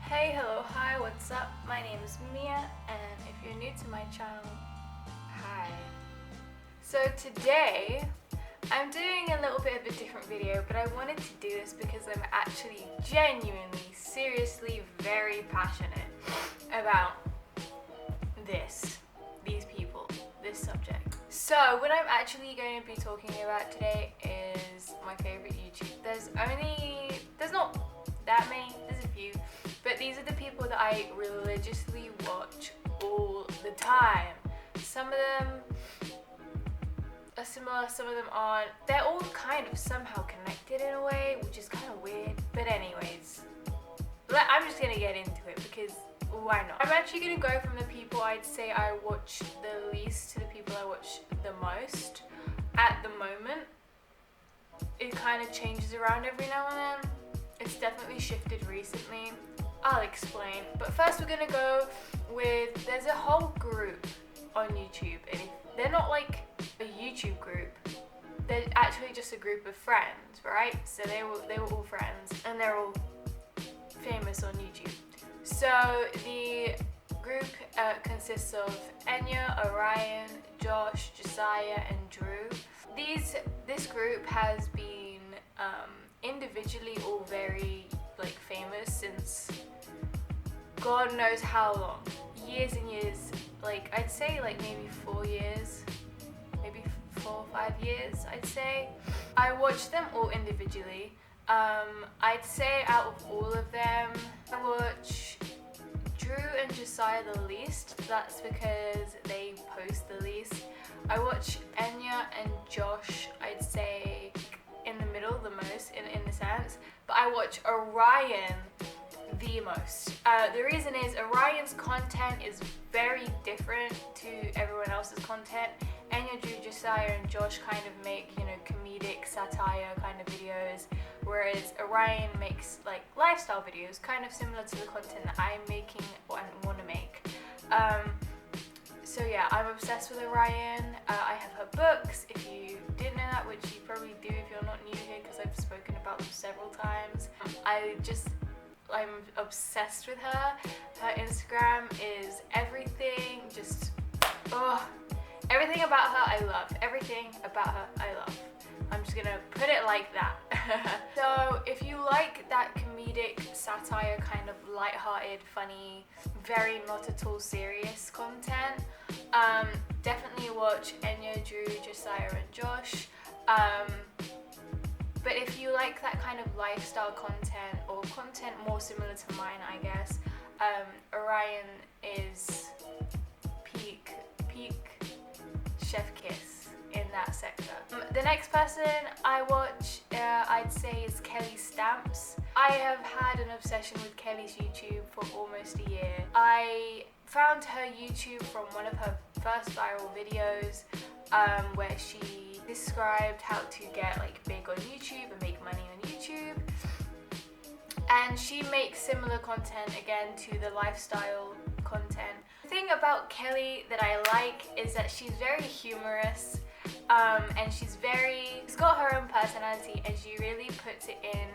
Hey, hello, hi, what's up? My name is Mia, and if you're new to my channel, hi. So today, I'm doing a little bit of a different video, but I wanted to do this because I'm actually genuinely, seriously, very passionate about these people, this subject. So what I'm actually going to be talking about today is my favorite YouTube. There's not that many, there's a few, but these are the people that I religiously watch all the time. Some of them are similar, some of them aren't. They're all kind of somehow connected in a way, which is kind of weird. But anyways, I'm just gonna get into it because why not? I'm actually gonna go from the people I'd say I watch the least to the people I watch the most at the moment. It kind of changes around every now and then. It's definitely shifted recently. I'll explain. But first we're gonna go with, there's a whole group on YouTube, and they're not like a YouTube group. They're actually just a group of friends, right? So they were all friends, and they're all famous on YouTube. So the group consists of Enya, Orion, Josh, Josiah, and Drew. This group has been individually all very famous since God knows how long. Years and years, I'd say maybe 4 years, maybe 4 or 5 years, I'd say. I watch them all individually. I'd say out of all of them, I watch Drew and Josiah the least. That's because they post the least. I watch Enya and Josh, I'd say in the middle the most, in a sense. But I watch Orion the most. The reason is Orion's content is very different to everyone else's content. Enya, Drew, Josiah, and Josh kind of make, comedic satire kind of videos, whereas Orion makes lifestyle videos, kind of similar to the content that I'm making and want to make. So yeah, I'm obsessed with Orion. I have her books, if you didn't know that, which you probably do if you're not new here because I've spoken about them several times. I'm obsessed with her. Her Instagram is everything, everything about her I love. Everything about her I love. I'm just gonna put it like that. So if you like that comedic satire, kind of light-hearted, funny, very not at all serious content, definitely watch Enya, Drew, Josiah, and Josh. But if you like that kind of lifestyle content, or content more similar to mine, I guess, Orion is peak chef kiss in that sector. The next person I watch, I'd say, is Kelly Stamps. I have had an obsession with Kelly's YouTube for almost a year. I found her YouTube from one of her first viral videos, where she described how to get big on YouTube and make money on YouTube. And she makes similar content again to the lifestyle content. The thing about Kelly that I like is that she's very humorous, and she's got her own personality, and she really puts it in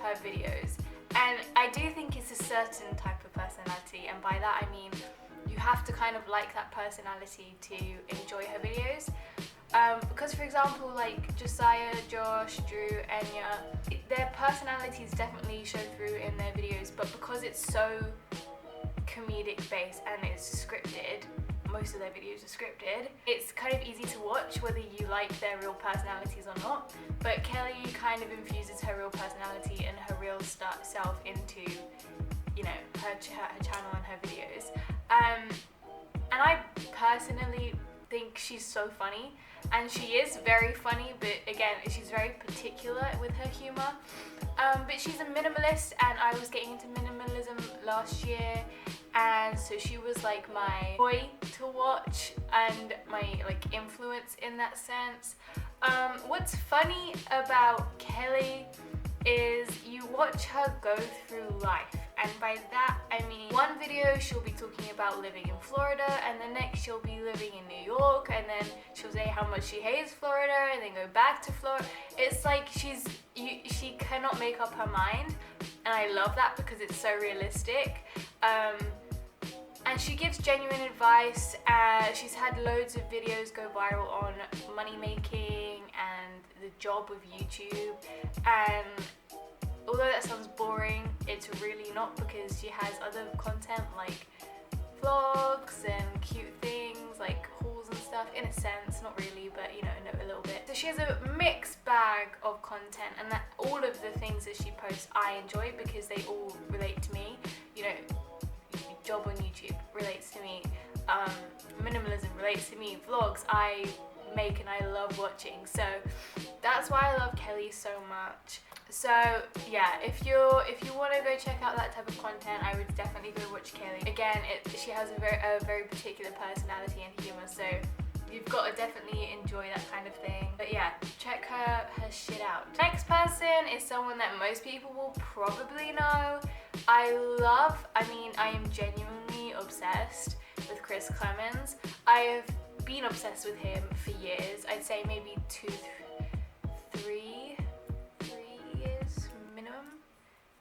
her videos. And I do think it's a certain type of personality, and by that I mean you have to kind of like that personality to enjoy her videos. Because for example, Josiah, Josh, Drew, Enya, their personalities definitely show through in their videos, but because it's so comedic based and it's scripted, most of their videos are scripted, it's kind of easy to watch whether you like their real personalities or not. But Kelly kind of infuses her real personality and her real self into, her channel and her videos. And I personally think she's so funny, and she is very funny, but again, she's very particular with her humor. But she's a minimalist, and I was getting into minimalism last year, and so she was my boy to watch and my influence in that sense. What's funny about Kelly is you watch her go through life. And by that, I mean one video she'll be talking about living in Florida, and the next she'll be living in New York, and then she'll say how much she hates Florida, and then go back to Florida. It's like she cannot make up her mind, and I love that because it's so realistic. And she gives genuine advice. She's had loads of videos go viral on money making and the job of YouTube. And although that sounds boring, it's really not, because she has other content like vlogs and cute things like hauls and stuff, in a sense, not really, but you know, a little bit. So she has a mixed bag of content, and that all of the things that she posts I enjoy because they all relate to me. You know, job on YouTube relates to me, minimalism relates to me, vlogs I make and I love watching, so that's why I love Kelly so much. So yeah, if you want to go check out that type of content, I would definitely go watch Kelly. Again, she has a very particular personality and humor, so you've got to definitely enjoy that kind of thing. But yeah, check her shit out. Next person is someone that most people will probably know. I am genuinely obsessed with Chris Clemens. I have been obsessed with him for years. I'd say maybe 3 years minimum.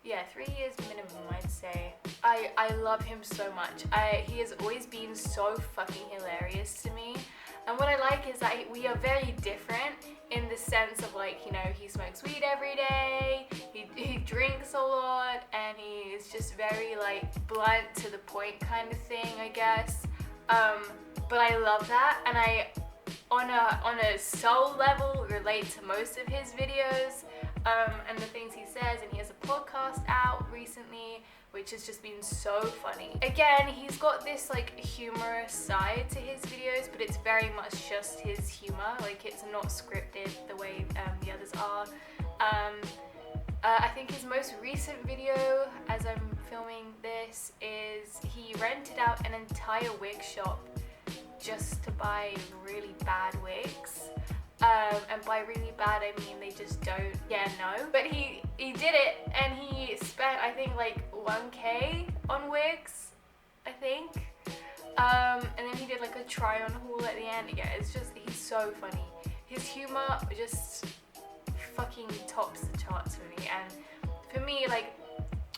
Yeah, 3 years minimum, I'd say. I love him so much. He has always been so fucking hilarious to me. And what I like is that we are very different in the sense of, like, you know, he smokes weed every day, he drinks a lot, and he is just very, like, blunt to the point kind of thing, I guess. But I love that, and I, on a soul level, relate to most of his videos, and the things he says, and he has a podcast out recently, which has just been so funny. Again, he's got this like humorous side to his videos, but it's very much just his humor. Like, it's not scripted the way the others are. I think his most recent video, as I'm filming this, is he rented out an entire wig shop just to buy really bad wigs. And by really bad, I mean they just don't, but he did it, and he spent, I think, like 1K on wigs, I think, and then he did like a try on haul at the end. Yeah, it's just, he's so funny. His humor just fucking tops the charts for me, and for me, like,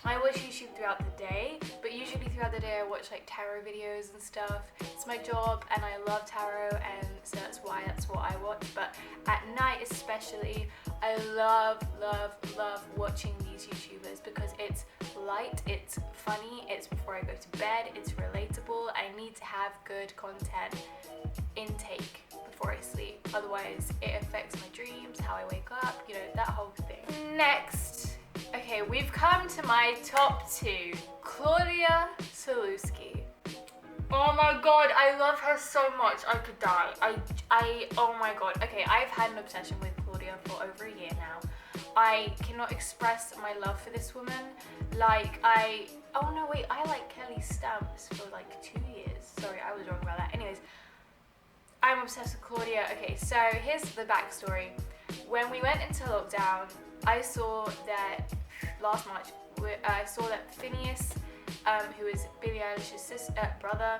I watch YouTube throughout the day, but usually throughout the day I watch like tarot videos and stuff. It's my job, and I love tarot, and so that's what I watch. But at night especially, I love watching these YouTubers because it's light, it's funny, it's before I go to bed, it's relatable. I need to have good content intake before I sleep, otherwise it affects my dreams, how I wake up, you know, that whole thing. Next. Okay, we've come to my top 2. Claudia Sulewski. Oh my god, I love her so much. I could die. Oh my god. Okay, I've had an obsession with Claudia for over a year now. I cannot express my love for this woman. Like, I like Kelly Stamps for like 2 years. Sorry, I was wrong about that. Anyways, I'm obsessed with Claudia. Okay, so here's the backstory. When we went into lockdown, I saw that last March, I saw that Phineas, who is Billie Eilish's brother,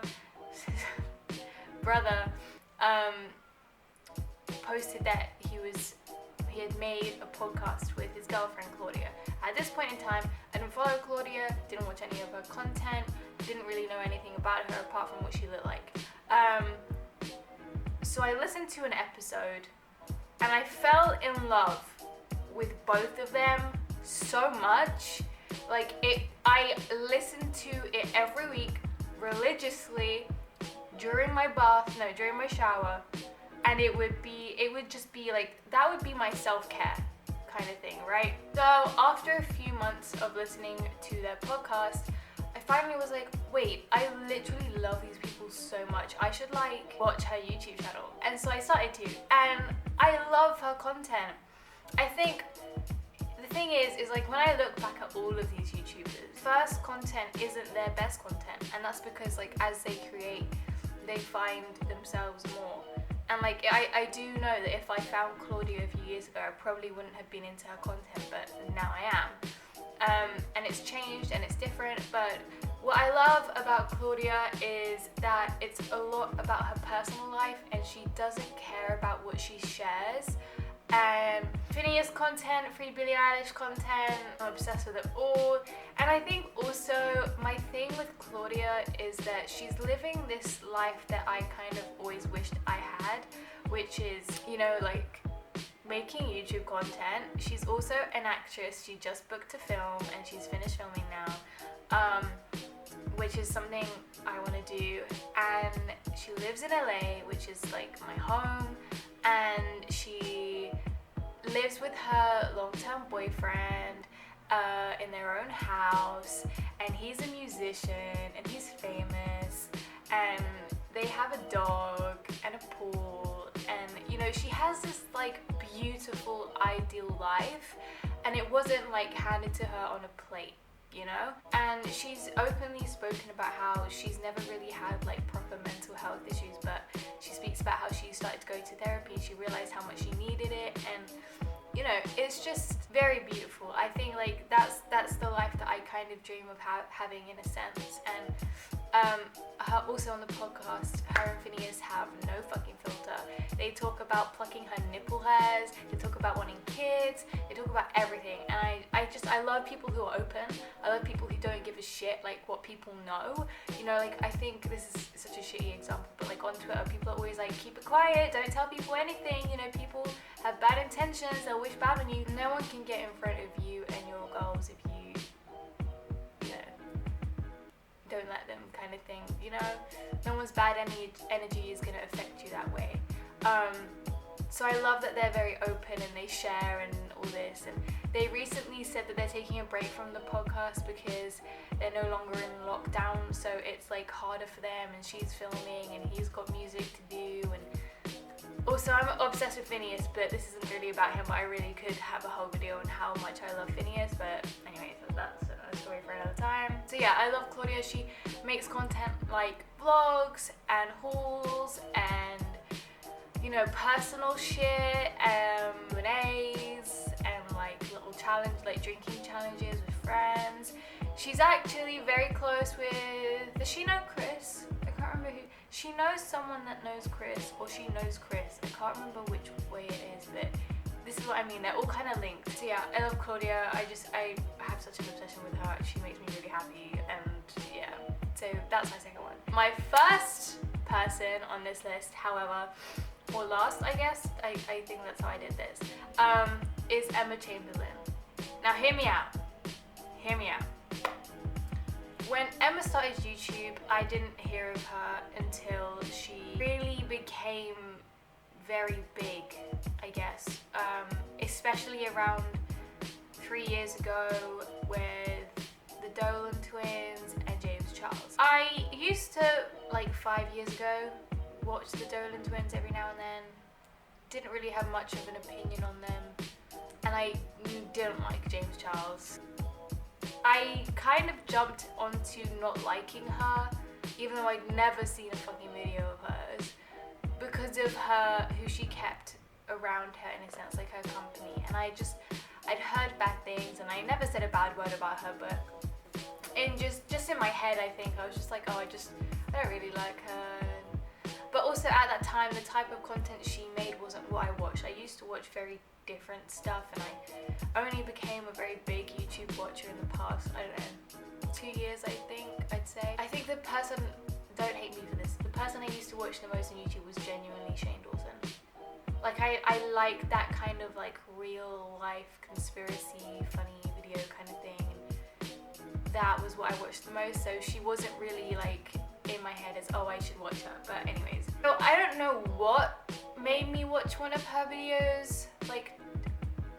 posted that he had made a podcast with his girlfriend Claudia. At this point in time, I didn't follow Claudia, didn't watch any of her content, didn't really know anything about her apart from what she looked like. So I listened to an episode, and I fell in love with both of them so much. Like, I listened to it every week religiously during my shower, and it would just be like, that would be my self-care kind of thing, right? So after a few months of listening to their podcast, I finally was like, wait, I literally love these people so much. I should like watch her YouTube channel. And so I started to, and I love her content. I think the thing is like, when I look back at all of these YouTubers, first content isn't their best content, and that's because, like, as they create, they find themselves more. And like, I do know that if I found Claudia a few years ago, I probably wouldn't have been into her content, but now I am. and it's changed and it's different, but what I love about Claudia is that it's a lot about her personal life and she doesn't care about what she shares. And Phineas content, Free Billie Eilish content, I'm obsessed with it all. And I think also my thing with Claudia is that she's living this life that I kind of always wished I had, which is, you know, like making YouTube content. She's also an actress. She just booked a film and she's finished filming now, which is something I want to do. And she lives in LA, which is like my home, and she lives with her long-term boyfriend in their own house, and he's a musician and he's famous, and they have a dog and a pool, and you know, she has this like beautiful ideal life, and it wasn't like handed to her on a plate, you know. And she's openly spoken about how she's never really had like proper mental health issues, but she speaks about how she started to go to therapy, she realized how much she needed it, and you know, it's just very beautiful. I think like that's the life that I kind of dream of having in a sense. And her, also on the podcast, her and Phineas have no fucking filter. They talk about plucking her nipple hairs, they talk about wanting kids, they talk about everything. And I love people who are open. I love people who don't give a shit like what people know. You know, like I think this is such a shitty example, but like on Twitter, people are always like, keep it quiet, don't tell people anything. You know, people have bad intentions, they'll wish bad on you. No one can get in front of you and your goals if you don't let them, kind of thing, you know. No one's bad energy is going to affect you that way. So I love that they're very open and they share and all this. And they recently said that they're taking a break from the podcast because they're no longer in lockdown, so it's like harder for them, and she's filming and he's got music to do. And also, I'm obsessed with Phineas, but this isn't really about him, but I really could have a whole video on how much I love Phineas, but anyway, so that's another story for another time. So yeah, I love Claudia. She makes content like vlogs and hauls and, you know, personal shit, Renee's, and like little challenge, like drinking challenges with friends. She's actually very close with, does she know Chris? I can't remember who. She knows someone that knows Chris, or she knows Chris. I can't remember which way it is, but this is what I mean. They're all kind of linked. So yeah, I love Claudia. I have such an obsession with her. She makes me really happy, and yeah. So that's my second one. My first person on this list, however, or last, I guess, I think that's how I did this, is Emma Chamberlain. Now hear me out. Hear me out. When Emma started YouTube, I didn't hear of her until she really became very big, I guess. Especially around 3 years ago with the Dolan twins and James Charles. I used to, like 5 years ago, watch the Dolan twins every now and then. Didn't really have much of an opinion on them. And I didn't like James Charles. I kind of jumped onto not liking her, even though I'd never seen a fucking video of hers, because of her, who she kept around her, in a sense, like her company. And I'd heard bad things, and I never said a bad word about her, but just in my head, I think I was just like, oh, I don't really like her. But also at that time, the type of content she made wasn't what I watched. I used to watch very different stuff, and I only became a very big YouTube watcher in the past, I don't know, 2 years, I think, I'd say. I think the person, don't hate me for this, the person I used to watch the most on YouTube was genuinely Shane Dawson. Like, I like that kind of like real life conspiracy funny video kind of thing. That was what I watched the most, so she wasn't really like in my head as, oh, I should watch her. But anyways, so I don't know what made me watch one of her videos like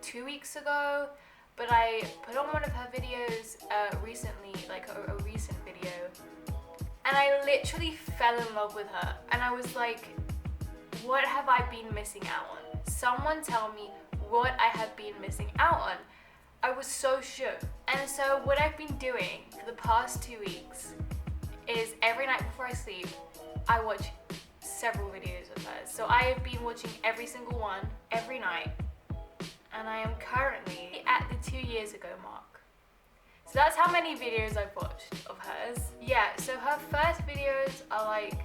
2 weeks ago, but I put on one of her videos recently, like a recent video, and I literally fell in love with her, and I was like, what have I been missing out on? Someone tell me what I have been missing out on. I was so shook. And so what I've been doing for the past 2 weeks is every night before I sleep, I watch several videos of hers. So I have been watching every single one every night, and I am currently at the 2 years ago mark. So that's how many videos I've watched of hers. Yeah, so her first videos are like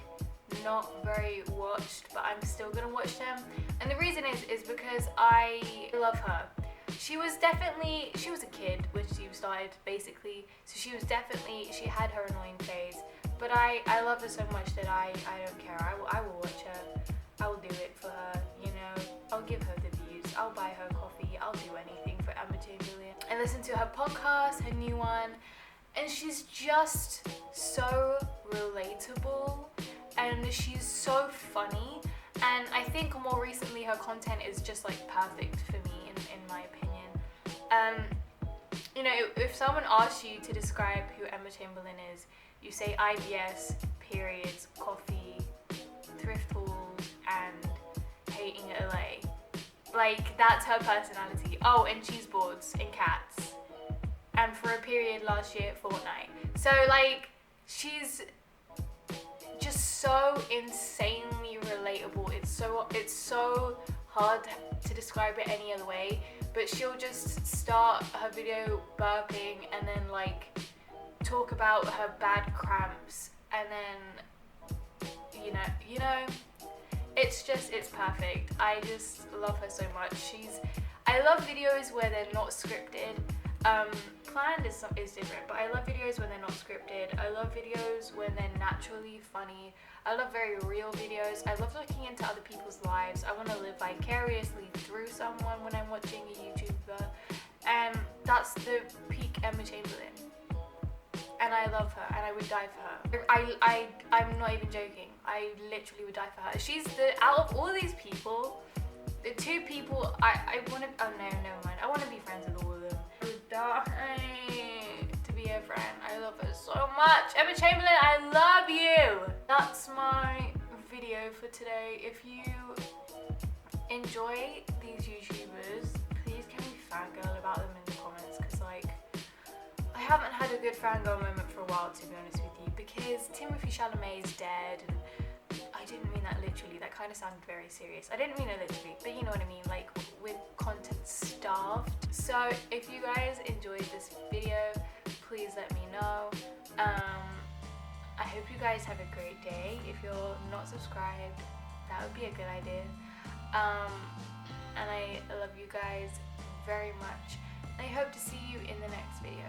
not very watched, but I'm still gonna watch them. And the reason is because I love her. She was a kid when she started, basically. So she had her annoying phase. But I love her so much that I don't care. I will watch her. I will do it for her, you know. I'll give her the views. I'll buy her coffee. I'll do anything for Emma Chamberlain. And listen to her podcast, her new one. And she's just so relatable. And she's so funny. And I think more recently her content is just like perfect for me, in my opinion. You know, if someone asks you to describe who Emma Chamberlain is, you say IBS, periods, coffee, thrift hauls, and hating LA. Like, that's her personality. Oh, and cheese boards and cats. And for a period last year, Fortnite. So, like, she's just so insanely relatable. It's so hard to describe it any other way. But she'll just start her video burping and then, like, talk about her bad cramps, and then you know it's perfect. I just love her so much. I love videos where they're not scripted. Planned is different, but I love videos when they're not scripted. I love videos when they're naturally funny. I love very real videos. I love looking into other people's lives. I want to live vicariously through someone when I'm watching a YouTuber, and that's the peak Emma Chamberlain. And I love her, and I would die for her. I'm not even joking. I literally would die for her. She's out of all these people, the two people I want to. Oh no, never mind. I want to be friends with all of them. I would die to be her friend. I love her so much. Emma Chamberlain, I love you. That's my video for today. If you enjoy these YouTubers, please can we fangirl about them in the comments, because like, I haven't had a good fangirl moment for a while, to be honest with you, because Timothée Chalamet is dead, and I didn't mean that literally. That kind of sounded very serious. I didn't mean it literally, but you know what I mean, like with content starved. So if you guys enjoyed this video, please let me know. I hope you guys have a great day. If you're not subscribed, that would be a good idea. And I love you guys very much. I hope to see you in the next video.